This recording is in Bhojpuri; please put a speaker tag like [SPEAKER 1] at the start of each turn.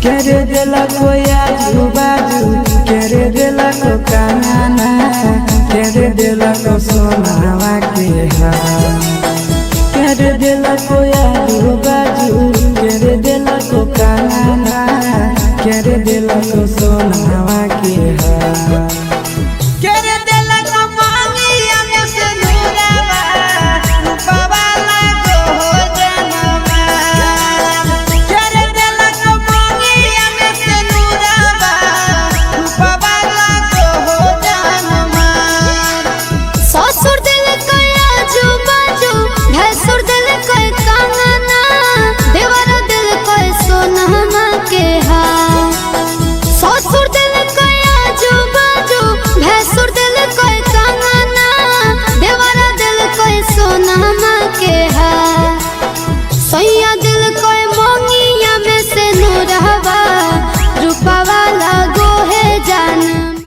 [SPEAKER 1] करे दिला कोई आजू बाजू, करे दिला को काना, करे दिला को सोनावा के हार, करे दिला कोई आजू बाजू, करे दिला को काना, करे दिला को सोनावा